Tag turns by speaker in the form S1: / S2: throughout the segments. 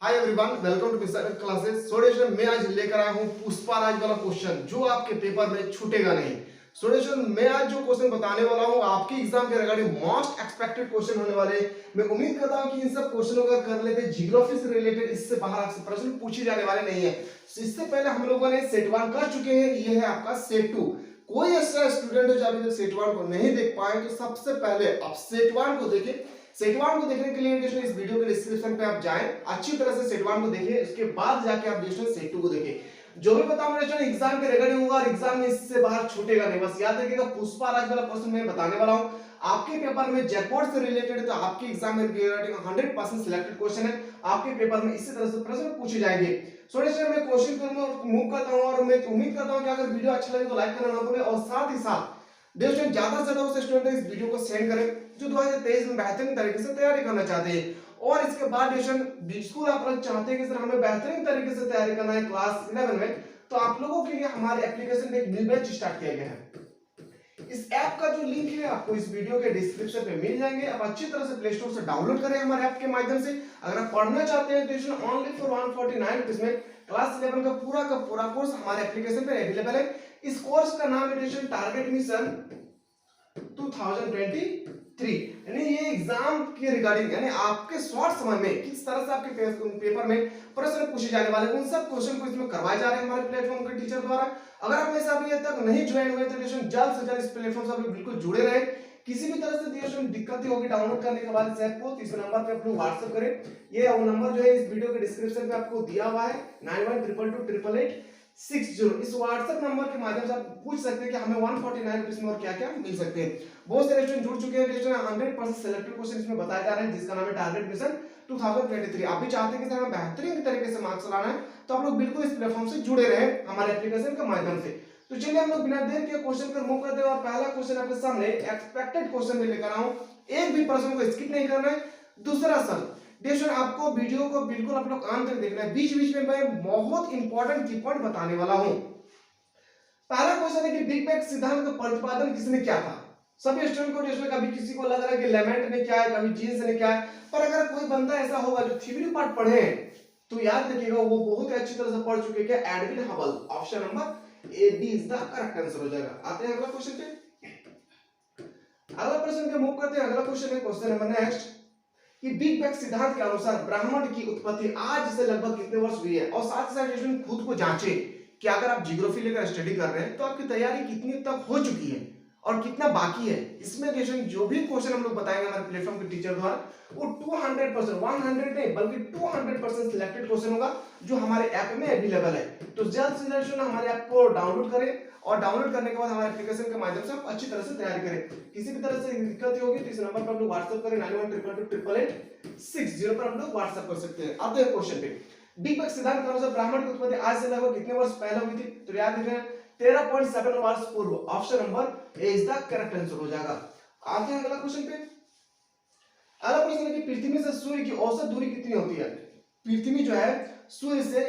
S1: Hi everyone, welcome to mister classes. Solution में आज लेकर आया हूं पुष्पा राज वाला क्वेश्चन जो आपके पेपर में छूटेगा नहीं। सॉल्यूशन में आज जो क्वेश्चन बताने वाला हूं आपके एग्जाम के रिगार्डिंग मोस्ट एक्सपेक्टेड क्वेश्चन होने वाले। मैं उम्मीद करता हूं कि इन सब क्वेश्चनों का कर लेते जियोग्राफी से रिलेटेड, इससे बाहर आपसे प्रश्न पूछे जाने वाले नहीं है। इससे पहले हम लोगों ने सेट 1 कर चुके हैं, ये है आपका सेट 2। कोई ऐसा स्टूडेंट है जो अभी तक सेट 1 को नहीं देख पाए तो सबसे पहले आप सेट 1 को देखें। सेट 1 को देखने के लिए इस वीडियो के डिस्क्रिप्शन पे आप जाएं, अच्छी तरह से सेट 1 को देखें, उसके बाद जाके आप सेट 2 को देखें। जो भी बताऊंगा एग्जाम के रिगार्डिंग होगा और एग्जाम में इससे बाहर छूटेगा नहीं। बस याद रखिएगा पुष्पा राज वाला क्वेश्चन मैं बताने वाला हूं आपके पेपर में जैकपॉट से रिलेटेड, तो आपके एग्जाम में 100% सिलेक्टेड क्वेश्चन है। आपके पेपर में इसी तरह से प्रश्न पूछे जाएंगे। सो मैं कोशिश करूंगा मूव करता हूं और मैं उम्मीद करता हूं कि अगर वीडियो अच्छा लगे तो लाइक करना ना भूलें और साथ ही साथ दोस्तों ज्यादा से ज्यादा उस स्टूडेंट इस वीडियो को सेंड करें जो 2023 में बेहतरीन तरीके से तैयारी करना चाहते हैं। और इसके बाद बिल्कुल आप लोग चाहते हैं कि सर हमें बेहतरीन तरीके से तैयारी करना है क्लास 11 में, तो आप लोगों के लिए हमारे एप्लीकेशन में एक न्यू बैच स्टार्ट किया गया है। इस ऐप का जो लिंक है आपको इस वीडियो के डिस्क्रिप्शन पे मिल जाएंगे। आप अच्छी तरह से प्ले स्टोर से डाउनलोड करें हमारे ऐप के माध्यम से। अगर आप पढ़ना चाहते हैं तो ओनली फॉर 149 रुपीस में क्लास 11 का पूरा कोर्स हमारे एप्लीकेशन पे अवेलेबल है। इस कोर्स का नाम है टारगेट मिशन 2023, यानी ये एग्जाम के रिगार्डिंग, यानी आपके शॉर्ट समय में किस तरह से आपके पेपर में प्रश्न पूछे जाने वाले उन सब क्वेश्चन को इसमें करवाए जा रहे हैं हमारे प्लेटफॉर्म के टीचर द्वारा। अगर आप में से अभी तक नहीं ज्वाइन हुए तो जल्द से जल्द इस प्लेटफॉर्म से आप बिल्कुल जुड़े रहे। किसी भी तरह से दिक्कत होगी डाउनलोड करने के बाद इस ऐप को, इस नंबर पे आप लोग व्हाट्सएप करें। ये वो नंबर जो है इस वीडियो के डिस्क्रिप्शन पे आपको दिया हुआ है 9122288860। इस व्हाट्सएप नंबर के माध्यम से आप पूछ सकते हैं कि हमें 149 रुपीस में और क्या क्या मिल सकते हैं। बहुत सारे स्टूडेंट जुड़ चुके हैं। 100% सिलेक्टेड क्वेश्चन इसमें बताए जा रहे हैं जिसका नाम है टारगेट मिशन 2023। आप भी चाहते हैं कि सर हमें बेहतरीन तरीके से मार्क्स लाना है, तो आप लोग बिल्कुल इस प्लेटफॉर्म से जुड़े रहे हमारे एप्लीकेशन के माध्यम से। तो चलिए हम लोग बिना देर के क्वेश्चन पर मूव करते हैं और पहला क्वेश्चन आपके सामने एक्सपेक्टेड क्वेश्चन में लेकर आऊं। एक भी प्रश्न को स्किप नहीं करना है। दूसरा सर देखिए आपको वीडियो को बिल्कुल आप लोग अंत तक देखना है, बीच बीच में मैं बहुत इंपॉर्टेंट की पॉइंट बताने वाला हूं। पहला क्वेश्चन है कि बिग बैंग सिद्धांत का प्रतिपादन किसने किया था। सभी स्टूडेंट को इसमें कभी किसी को लग रहा है कि लेमेंट ने क्या है, कभी जीन्स ने क्या है, पर अगर कोई बंदा ऐसा होगा जो थ्योरी पार्ट पढ़े तो याद रखिएगा वो बहुत ही अच्छी तरह से पढ़ चुके हैं। Edwin Hubble, option number A D is the correct answer हो जाएगा। आते हैं अगला क्वेश्चन पे। अगला प्रश्न पे मूव करते हैं। अगला क्वेश्चन है क्वेश्चन नंबर नेक्स्ट कि बिग बैंग सिद्धांत के अनुसार ब्रह्मांड की उत्पत्ति आज से लगभग कितने वर्ष हुई है। और साथ ही साथ स्टूडेंट खुद को जांचे कि अगर आप ज्योग्राफी लेकर स्टडी कर रहे हैं तो आपकी तैयारी कितनी तक हो चुकी है और कितना बाकी है। इसमें जो भी क्वेश्चन हम लोग बताएंगे हमारे प्लेटफॉर्म के टीचर द्वारा वो 200% 100 नहीं बल्कि 200% सिलेक्टेड क्वेश्चन होगा जो हमारे ऐप में अवेलेबल है। तो जल्द से जल्द हमारे ऐप को डाउनलोड करें और डाउनलोड करने के बाद हमारे एप्लीकेशन के माध्यम से आप अच्छी तरह से तैयारी करें। किसी भी तरह से दिक्कत होगी तो इस नंबर पर आप लोग व्हाट्सएप करें 9122288860 पर आप लोग व्हाट्सएप कर सकते हैं। अब देखो क्वेश्चन पे बिग बैंग सिद्धांत के अनुसार ब्रह्मांड की उत्पत्ति आज से लगभग कितने वर्ष पहले हुई थी। तो याद रखना 13.7 वर्ष पूर्व। Option number A is the correct answer हो जाएगा। आते हैं अगला क्वेश्चन पे। अगला प्रश्न है कि पृथ्वी से सूर्य की औसत दूरी कितनी होती है। पृथ्वी जो है सूर्य से,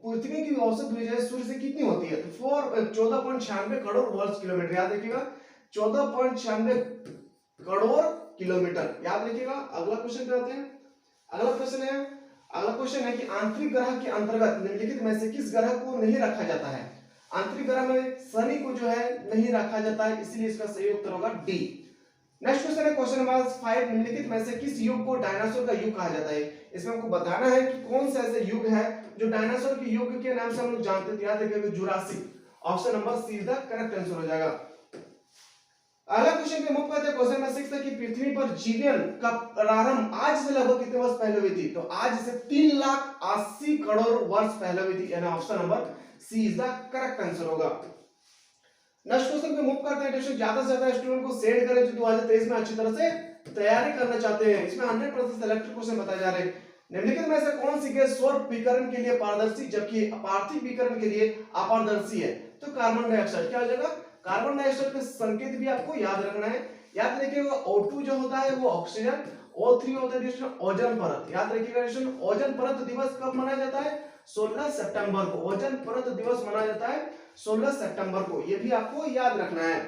S1: पृथ्वी की औसत दूरी जो है सूर्य से कितनी होती है। तो 14.96 करोड़ वर्ष किलोमीटर। याद रखिएगा 14.96 करोड़ किलोमीटर याद रखिएगा। अगला क्वेश्चन पे आते हैं। अगला क्वेश्चन है कि आंतरिक ग्रह के अंतर्गत निम्नलिखित में से किस ग्रह को नहीं रखा जाता है। आंतरिक ग्रह में शनि को जो है नहीं रखा जाता है, इसलिए इसका सही उत्तर होगा डी। नेक्स्ट क्वेश्चन है क्वेश्चन नंबर 5 निम्नलिखित में से किस युग को डायनासोर का युग कहा जाता है। इसमें हमको बताना है कि कौन सा ऐसा युग है जो डायनासोर के युग के नाम से हम लोग जानते थे। याद रखिएगा Jurassic. Option number C is the correct answer हो जाएगा। अगला क्वेश्चन पे मूव करते हैं। क्वेश्चन नंबर 6 है कि पृथ्वी पर जीवन का प्रारंभ आज से लगभग कितने वर्ष पहले हुई थी। तो आज से 3,80,00,000 करोड़ वर्ष पहले हुई थी, यानी option number C is the correct answer होगा। नेक्स्ट क्वेश्चन पे मूव करते हैं। ज्यादा से ज्यादा स्टूडेंट को सेंड करें जो 2023 में अच्छी तरह से तैयारी करना चाहते हैं। इसमें 100% सिलेक्टेड क्वेश्चन बताए जा रहे हैं। निम्नलिखित में से कौन सी गैस सौर विकिरण के लिए पारदर्शी जबकि पार्थिव विकिरण के लिए अपारदर्शी है। तो कार्बन डाइऑक्साइड क्या हो जाएगा। कार्बन डाइऑक्साइड के संकेत भी आपको याद रखना है। याद रखिएगा O2 जो होता है वो ऑक्सीजन, O3 होता है ओजोन परत। याद रखिएगा ओजोन परत दिवस कब मनाया जाता है 16 सितंबर को। ओजोन परत दिवस मनाया जाता है 16 सितंबर को, ये भी आपको याद रखना है।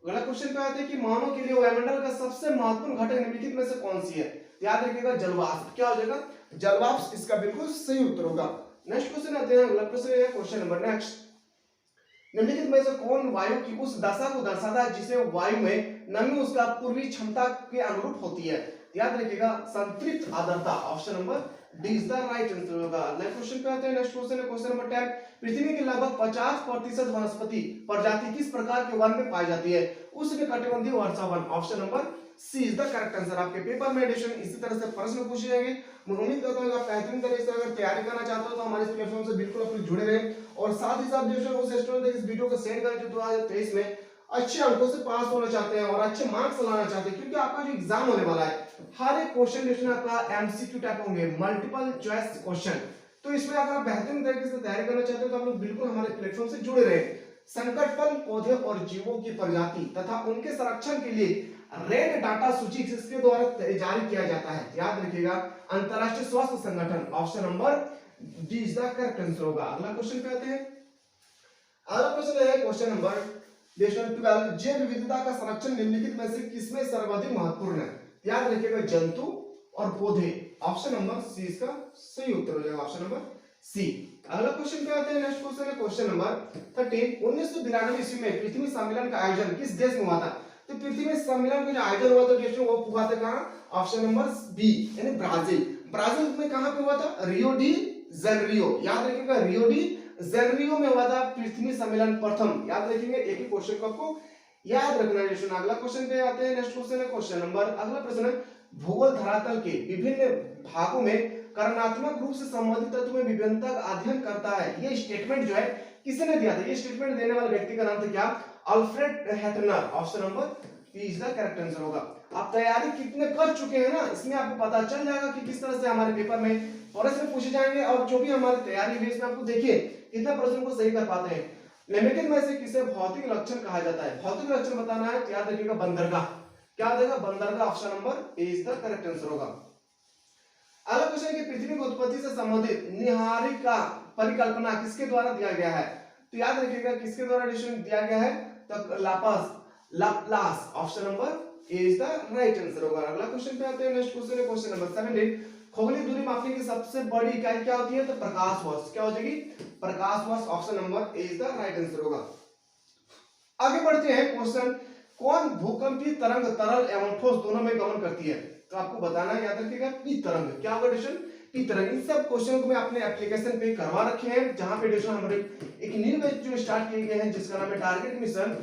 S1: अगला क्वेश्चन पे आते हैं कि मानव के लिए वायुमंडल का सबसे महत्वपूर्ण घटक निम्नलिखित में से कौन सी है। याद रखिएगा जलवाष्प। क्या हो जाएगा जलवाष्प इसका बिल्कुल सही उत्तर होगा। नेक्स्ट क्वेश्चन आते हैं, अगला क्वेश्चन है क्वेश्चन नंबर नेक्स्ट। निम्नलिखित में से कौन वायु की उस दशा को दर्शाता है जिसे वायु में नमी उसका पूर्वी क्षमता के अनुरूप होती है? याद रखिएगा संतृप्त आर्द्रता, option number D is the right answer होगा। नेक्स्ट क्वेश्चन पे आते हैं, नेक्स्ट क्वेश्चन है क्वेश्चन नंबर 10। पृथ्वी के लगभग 50% वनस्पति प्रजाति किस प्रकार के वन में पाई जाती है? उष्णकटिबंधीय वर्षा वन, option number C is the correct answer. आपके पेपर में एडिशन इसी तरह से प्रश्न पूछे जाएंगे। मैं उम्मीद करता हूं आप बेहतरीन तरीके से अगर तैयारी करना चाहते हो तो हमारे इस प्लेटफॉर्म से बिल्कुल अपने जुड़े रहें और साथ ही साथ जो उस स्टूडेंट तक इस वीडियो को शेयर करें जो 2023 में अच्छे अंकों से पास होना चाहते हैं और अच्छे मार्क्स लाना चाहते हैं, क्योंकि आपका जो एग्जाम होने वाला है हर एक क्वेश्चन आपका एमसीक्यू टाइप होंगे, मल्टीपल चॉइस क्वेश्चन। तो इसमें अगर आप बेहतरीन तरीके से तैयारी करना चाहते हो तो आप लोग बिल्कुल हमारे प्लेटफॉर्म से जुड़े रहे। संकटपन पौधे और जीवों की प्रजाति तथा उनके संरक्षण के लिए रेड डाटा सूची किसके द्वारा जारी किया जाता है? याद रखिएगा अंतरराष्ट्रीय स्वास्थ्य संगठन, option number D is the correct answer होगा। अगला क्वेश्चन पे आते हैं, अगला क्वेश्चन है क्वेश्चन नंबर 12। जैव विविधता का संरक्षण निम्नलिखित में से किसमें सर्वाधिक महत्वपूर्ण है? याद रखिएगा जंतु और पौधे, ऑप्शन नंबर सी इसका सही उत्तर हो जाएगा, ऑप्शन नंबर सी। अगला क्वेश्चन पे आते हैं, नेक्स्ट क्वेश्चन है क्वेश्चन नंबर 13। 1992 ईस्वी में पृथ्वी सम्मेलन का आयोजन किस देश में हुआ था? तो पृथ्वी सम्मेलन का जो आयोजन हुआ था देश में वो हुआ था कहां? ऑप्शन नंबर बी यानी ब्राजील। ब्राजील में कहां पे हुआ था? रियो डी जेनेरियो, याद रखिएगा रियो डी जेनेरियो में हुआ था पृथ्वी सम्मेलन प्रथम। याद रखेंगे, एक ही क्वेश्चन को आपको याद रखना है। अगला क्वेश्चन पे आते हैं, नेक्स्ट क्वेश्चन है क्वेश्चन नंबर, अगला प्रश्न है भूगोल धरातल के विभिन्न भागों में करणात्मक रूप से संबंधित तत्व में विभिन्नता का अध्ययन करता है। ये स्टेटमेंट जो है किसने दिया था? ये स्टेटमेंट देने वाले व्यक्ति का नाम था क्या? Alfred Hettner, option number B is the correct answer होगा। आप तैयारी कितने कर चुके हैं ना, इसमें आपको पता चल जाएगा कि किस तरह से हमारे पेपर में प्रश्न पूछे जाएंगे और जो भी हमारी तैयारी है इसमें आपको देखिए कितने प्रश्न को सही कर पाते हैं। निम्नलिखित में से किसे भौतिक लक्षण कहा जाता है? भौतिक लक्षण बताना है, याद रखिएगा बंदरगाह। क्या देगा? बंदरगाह, option number A is the correct answer होगा। अगला क्वेश्चन है कि पृथ्वी की उत्पत्ति से संबंधित निहारिका परिकल्पना किसके द्वारा दिया गया है? तो याद रखिएगा किसके द्वारा दिया गया है? तो Laplace, option number A is the right answer होगा। अगला क्वेश्चन पे आते हैं, नेक्स्ट क्वेश्चन है क्वेश्चन नंबर 17। खगोलीय दूरी मापने की सबसे बड़ी इकाई क्या होती है? तो प्रकाश वर्ष। क्या हो जाएगी? प्रकाश वर्ष, option number A is the right answer होगा। आगे बढ़ते हैं क्वेश्चन, कौन भूकंपीय तरंग तरल एवं ठोस दोनों में गमन करती है? तो आपको बताना है, याद रखिएगा पी तरंग। क्या होगा एडिशन? पी तरंग। इन सब क्वेश्चन को मैं अपने एप्लीकेशन पे करवा रखे हैं, जहां पे एडिशन हमारे एक न्यू बैच जो स्टार्ट किए गए हैं जिसका नाम है टारगेट मिशन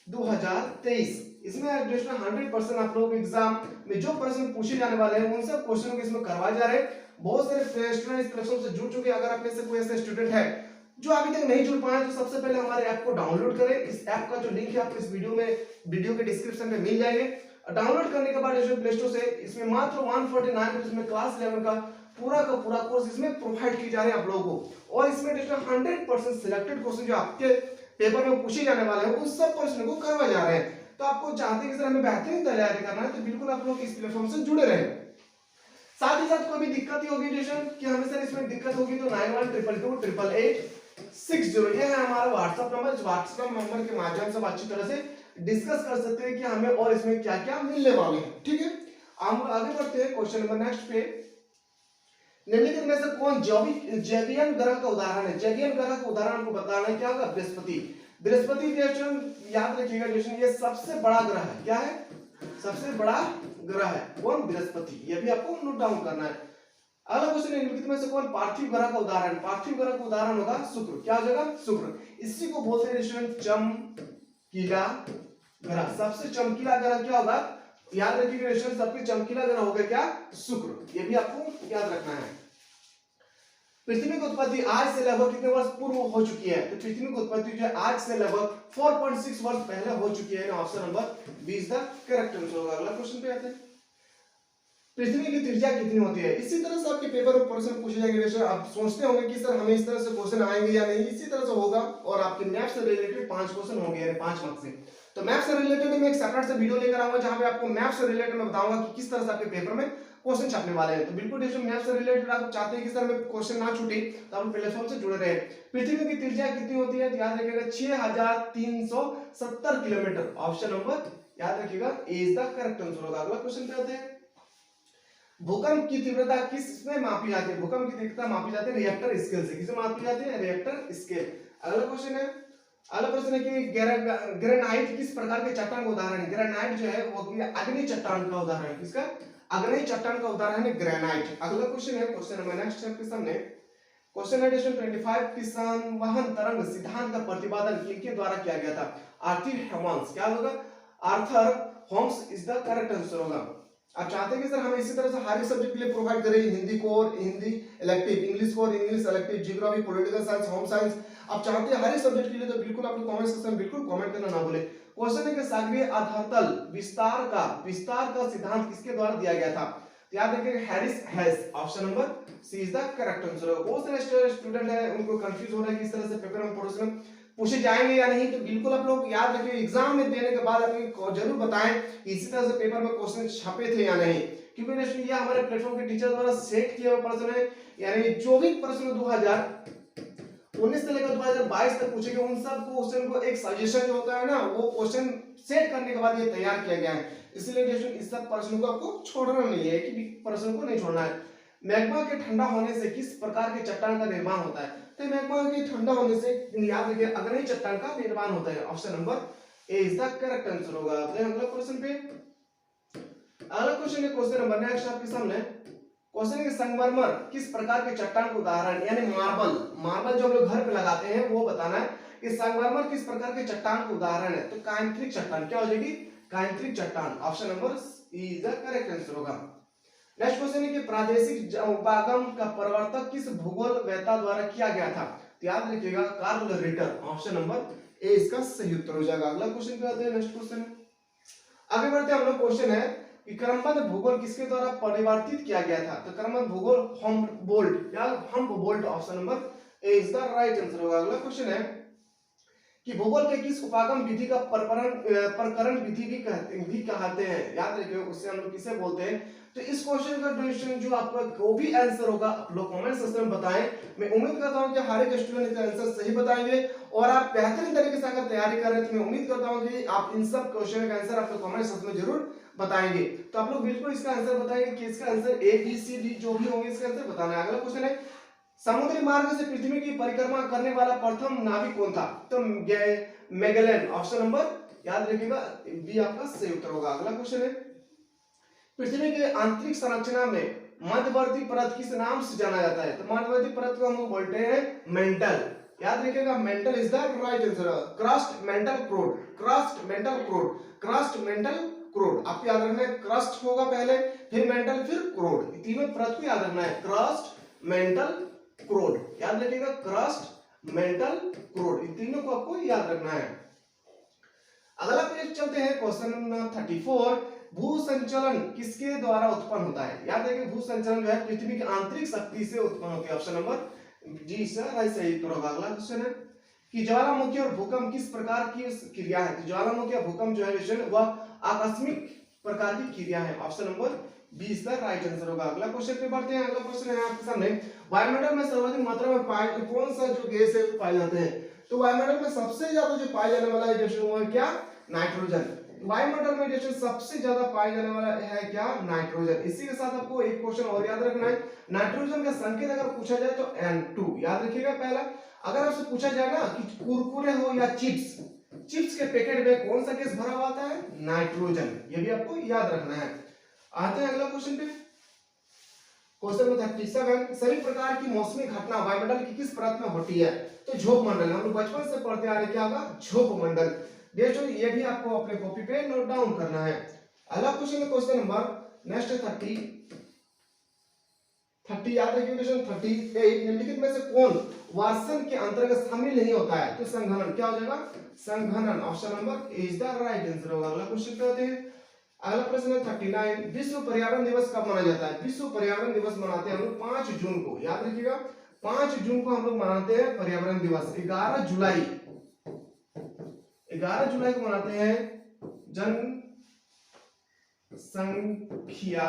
S1: 2023। इसमें एडिशन 100% आप लोगों के एग्जाम में जो प्रश्न पूछे जाने वाले हैं उन सब क्वेश्चन को इसमें करवाए जा रहे हैं। बहुत सारे स्टूडेंट इस प्लेटफॉर्म से जुड़ चुके हैं। अगर आप में से कोई ऐसे स्टूडेंट है जो अभी तक नहीं जुड़ पाए तो सबसे पहले हमारे ऐप को डाउनलोड करें। इस ऐप का जो लिंक है आपको इस वीडियो के डिस्क्रिप्शन में मिल जाएंगे। डाउनलोड करने के बाद प्ले स्टोर से इसमें मात्र 149 रुपीस में क्लास 11 का पूरा कोर्स इसमें प्रोवाइड किए जा रहे हैं आप लोगों को। और इसमें 100% सिलेक्टेड क्वेश्चन जो आपके पेपर में पूछे जाने वाले हैं उन सब प्रश्नों को करवाए जा रहे हैं। तो आपको चाहते हैं कि सर हमें बेहतरीन तैयारी करना है तो बिल्कुल आप लोग इस प्लेटफॉर्म से जुड़े रहें। साथ ही साथ कोई भी दिक्कत होगी कि हमें सर इसमें दिक्कत होगी तो 9122288860 ये है हमारा व्हाट्सएप नंबर। इस व्हाट्सएप नंबर के माध्यम से हम अच्छी तरह से डिस्कस कर सकते हैं कि हमें और इसमें क्या क्या मिलने वाले हैं। ठीक है, हम आगे बढ़ते हैं क्वेश्चन नंबर नेक्स्ट पे। निम्नलिखित में से कौन जैवियन ग्रह का उदाहरण है? जैवियन ग्रह का उदाहरण आपको बताना है, क्या होगा? बृहस्पति। बृहस्पति याद रखिएगा ये सबसे बड़ा ग्रह है। क्या है? सबसे बड़ा ग्रह है कौन? बृहस्पति। ये भी आपको नोट डाउन करना है। अगला क्वेश्चन निम्नलिखित में से कौन पार्थिव ग्रह का उदाहरण? पार्थिव ग्रह का उदाहरण होगा शुक्र। क्या हो जाएगा? शुक्र। इसी को बोलते हैं स्टूडेंट चमकीला ग्रह। सबसे चमकीला ग्रह क्या होगा? याद रखिएगा सबसे चमकीला ग्रह होगा क्या? शुक्र। ये भी आपको याद रखना है। पृथ्वी की उत्पत्ति आज से लगभग कितने वर्ष पूर्व हो चुकी है? तो पृथ्वी की उत्पत्ति जो है आज से लगभग 4.6 वर्ष पहले हो चुकी है। Option number B is the correct answer होगा। अगला क्वेश्चन पे आते हैं, पृथ्वी की त्रिज्या कितनी होती है? इसी तरह से आपके पेपर में प्रश्न पूछे जाएंगे। आप सोचते होंगे कि सर हमें इस तरह से क्वेश्चन आएंगे या नहीं, इसी तरह से होगा। और आपके मैथ से रिलेटेड 5 क्वेश्चन होंगे यानी 5 मार्क्स से। तो मैथ से रिलेटेड मैं एक सेपरेट से वीडियो लेकर आऊंगा जहां पे आपको मैथ से रिलेटेड मैं बताऊंगा कि किस तरह से आपके पेपर में क्वेश्चन छपने वाले हैं। तो बिल्कुल देखिए मैथ से रिलेटेड आप चाहते हैं कि सर में क्वेश्चन ना छूटे तो आप प्लेटफॉर्म से जुड़े रहे। पृथ्वी की त्रिज्या कितनी होती है? याद रखिएगा 6370 किलोमीटर। ऑप्शन नंबर याद रखिएगा ए इज द करेक्ट आंसर होगा। अगला क्वेश्चन पे आते हैं, भूकंप की तीव्रता किसमें मापी जाती है? भूकंप की तीव्रता मापी जाती है रिएक्टर स्केल से। किसमें मापी जाती है? Richter scale. अगला क्वेश्चन है, अगला प्रश्न है कि ग्रेनाइट किस प्रकार के चट्टान का उदाहरण है? ग्रेनाइट जो है वो अग्नि चट्टान का उदाहरण है। किसका? अग्नि चट्टान का उदाहरण है ग्रेनाइट। अगला क्वेश्चन है, क्वेश्चन नंबर नेक्स्ट आपके सामने क्वेश्चन एडिशन 25 की संवहन तरंग सिद्धांत का प्रतिपादन किनके द्वारा किया गया था? Arthur Hemans. क्या होगा? Arthur Holmes is the correct answer होगा। आप चाहते हैं कि सर हम इसी तरह से हर एक सब्जेक्ट के लिए प्रोवाइड करें, हिंदी को और हिंदी इलेक्टिव, इंग्लिश को और English elective, geography, political science, home science, आप चाहते हैं हर एक सब्जेक्ट के लिए, तो बिल्कुल आप लोग कमेंट सेक्शन में बिल्कुल कमेंट करना ना भूलें। क्वेश्चन है कि सागरीय आधारतल विस्तार का सिद्धांत किसके द्वारा दिया गया था? याद रखिए Harris Hess. Option number C is the correct answer. बहुत सारे स्टूडेंट है उनको कंफ्यूज हो रहा है कि इस तरह से पेपर में प्रश्न पूछे जाएंगे या नहीं, तो बिल्कुल आप लोग याद रखिए एग्जाम में देने के बाद अपनी जरूर बताएं कि इसी तरह से पेपर में क्वेश्चन छपे थे या नहीं, क्योंकि ये हमारे प्लेटफॉर्म के टीचर द्वारा सेट किए हुए प्रश्न है। यानी जो भी प्रश्न 2019 से लेकर 2022 तक पूछे गए उन सब क्वेश्चन को एक सजेशन जो होता है ना, वो क्वेश्चन सेट करने के बाद ये तैयार किया गया है। इसलिए इस सब प्रश्नों को आपको छोड़ना नहीं है, कि प्रश्नों को नहीं छोड़ना है। मैग्मा के ठंडा होने से किस प्रकार के चट्टान का निर्माण होता है? तो मैग्मा के ठंडा होने से याद रखिए अग्नि चट्टान का निर्माण होता है। Option number A is the correct answer होगा। तो अगला क्वेश्चन पे, अगला क्वेश्चन है क्वेश्चन नंबर नेक्स्ट आपके सामने क्वेश्चन है कि संगमरमर किस प्रकार के चट्टान का उदाहरण, यानी मार्बल जो हम लोग घर पे लगाते हैं वो बताना है कि संगमरमर किस प्रकार के चट्टान का उदाहरण है? तो कायांत्रिक चट्टान। क्या हो जाएगी? कायांत्रिक चट्टान। Option number is the correct answer होगा। नेक्स्ट क्वेश्चन है कि प्रादेशिक उपागम का प्रवर्तक किस भूगोलवेत्ता द्वारा किया गया था? तो याद रखिएगा Karl Ritter. Option number A इसका सही उत्तर हो जाएगा। अगला क्वेश्चन पे आते हैं। नेक्स्ट क्वेश्चन आगे बढ़ते हैं हम लोग। क्वेश्चन है कि क्रमबद्ध भूगोल किसके द्वारा परिवर्तित किया गया था? तो क्रमबद्ध भूगोल हम्बोल्ट या Humboldt. Option number A is the right answer होगा। अगला क्वेश्चन है कि भूगोल के किस उपागम विधि का प्रकरण विधि भी कहते हैं? याद रखिए उससे हम लोग किसे बोलते हैं? तो इस क्वेश्चन का ड्यूरेशन जो आपका को भी आंसर होगा आप लोग कमेंट सेक्शन में बताएं। मैं उम्मीद करता हूं कि हर एक स्टूडेंट इसका आंसर सही बताएंगे, और आप बेहतरीन तरीके से अगर तैयारी कर रहे हैं तो मैं उम्मीद करता हूं कि आप इन सब क्वेश्चन का आंसर आप लोग कमेंट सेक्शन में जरूर बताएंगे। तो आप लोग बिल्कुल इसका आंसर बताएंगे कि इसका answer A B C D जो भी होंगे इसका आंसर बताना है। अगला क्वेश्चन है समुद्री मार्ग से पृथ्वी की परिक्रमा करने वाला प्रथम नाविक कौन था? तो मैगेलन। ऑप्शन नंबर याद रखिएगा बी आपका सही उत्तर होगा। अगला क्वेश्चन है पृथ्वी के आंतरिक संरचना में मध्यवर्ती परत किस नाम से जाना जाता है? तो मध्यवर्ती परत को हम लोग बोलते हैं मेंटल। याद रखिएगा mantle is the right answer. Crust mantle core, crust mantle core, crust mantle core. आपको याद रखना है क्रस्ट होगा पहले, फिर मेंटल, फिर क्रोड। तीनों परत को याद रखना है, क्रस्ट मेंटल क्रोड। याद रखिएगा क्रस्ट मेंटल क्रोड, इन तीनों को आपको याद रखना है। अगला पेज चलते हैं क्वेश्चन नंबर 34। भू संचलन किसके द्वारा उत्पन्न होता है? याद रखिए भू संचलन जो है पृथ्वी की आंतरिक शक्ति से उत्पन्न होती है। ऑप्शन नंबर जी सही उत्तर होगा। अगला क्वेश्चन है कि ज्वालामुखी और भूकंप किस प्रकार की क्रिया है? तो ज्वालामुखी और भूकंप जो है वह आकस्मिक प्रकार की क्रिया है। Option number B is the right answer होगा। अगला क्वेश्चन पे बढ़ते हैं। अगला क्वेश्चन है आपके सामने वायुमंडल में सर्वाधिक मात्रा में कौन सा जो गैस है पाए जाते हैं? तो वायुमंडल में सबसे ज्यादा जो पाए जाने वाला है वो है क्या? नाइट्रोजन। वायुमंडल में जो सबसे ज्यादा पाए जाने वाला है क्या? नाइट्रोजन। इसी के साथ आपको एक क्वेश्चन और याद रखना है, नाइट्रोजन का संकेत अगर पूछा जाए तो N2 याद रखिएगा। पहला अगर आपसे पूछा जाए ना कि कुरकुरे हो या चिप्स के पैकेट में कौन सा गैस भरा हुआ आता है? नाइट्रोजन। ये भी आपको याद रखना है। आते हैं अगला क्वेश्चन पे। क्वेश्चन नंबर 37 सभी प्रकार की मौसमी घटना वायुमंडल की किस परत में होती है? तो झोंक मंडल। हम लोग बचपन से पढ़ते आ रहे, क्या होगा? झोंक मंडल। दोस्तों ये भी आपको अपने कॉपी पे नोट डाउन करना है। अगला क्वेश्चन है क्वेश्चन नंबर नेक्स्ट 30 याद रखिए। क्वेश्चन 38 निम्नलिखित में से कौन वासन के अंतर्गत शामिल नहीं होता है? तो संघनन। क्या हो जाएगा? संघनन। Option number A is the right answer होगा। अगला क्वेश्चन पे आते हैं। अगला प्रश्न है 39 विश्व पर्यावरण दिवस कब मनाया जाता है? विश्व पर्यावरण दिवस मनाते हैं हम लोग 5 जून को। याद रखिएगा 5 जून को हम लोग मनाते हैं पर्यावरण दिवस। 11 जुलाई को मनाते हैं जनसंख्या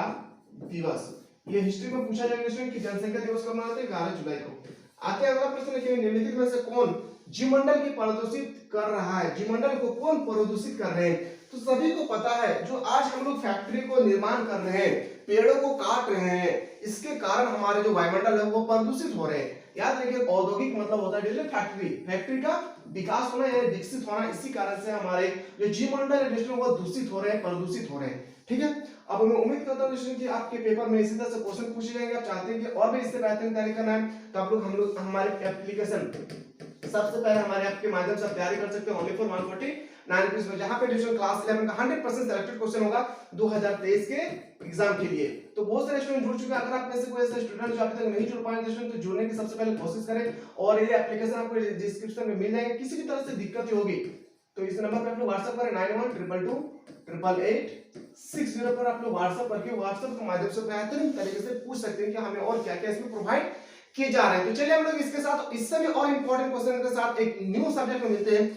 S1: दिवस। ये हिस्ट्री में पूछा जाएगा कि जनसंख्या दिवस कब मनाते हैं? 11 जुलाई को। आते हैं अगला प्रश्न है कि निम्नलिखित में से कौन जीवमंडल की प्रदूषित कर रहा है? जीवमंडल को कौन प्रदूषित कर रहे हैं? तो सभी को पता है जो आज हम लोग फैक्ट्री को निर्माण कर रहे हैं, पेड़ों को काट रहे हैं, इसके कारण हमारे जो वायुमंडल है वो प्रदूषित हो रहे हैं। याद रखिए औद्योगिक मतलब होता है फैक्ट्री, फैक्ट्री का विकास होना या विकसित होना, इसी कारण से हमारे जो जीवमंडल है वो दूषित हो रहे हैं, प्रदूषित हो रहे हैं। ठीक है, अब मैं उम्मीद करता हूँ कि आपके पेपर में इसी तरह से क्वेश्चन पूछे जाएंगे। आप चाहते हैं कि और भी इससे बेहतरीन तैयारी करना है तो आप लोग हमारे एप्लीकेशन सबसे पहले हमारे ऐप के माध्यम से तैयारी कर सकते हैं ओनली फॉर 149 रुपीस में, जहां पे डिजिटल क्लास 11 का 100% सिलेक्टेड क्वेश्चन होगा 2023 के एग्जाम के लिए। तो बहुत सारे स्टूडेंट जुड़ चुके हैं। अगर आप में से कोई ऐसा स्टूडेंट जो अभी तक नहीं जुड़ पाए तो जुड़ने की सबसे पहले कोशिश करें, और ये एप्लीकेशन आपको डिस्क्रिप्शन में मिल जाएगा। किसी भी तरह से दिक्कत होगी तो इस नंबर पे आप लोग व्हाट्सएप करें 9122888860 पर आप लोग व्हाट्सएप करके व्हाट्सएप के माध्यम से बेहतरीन तरीके से पूछ सकते हैं कि हमें और क्या क्या इसमें प्रोवाइड किए जा रहे हैं। तो चलिए हम लोग इसके साथ इस समय और इंपॉर्टेंट क्वेश्चन के साथ एक न्यू सब्जेक्ट में मिलते हैं।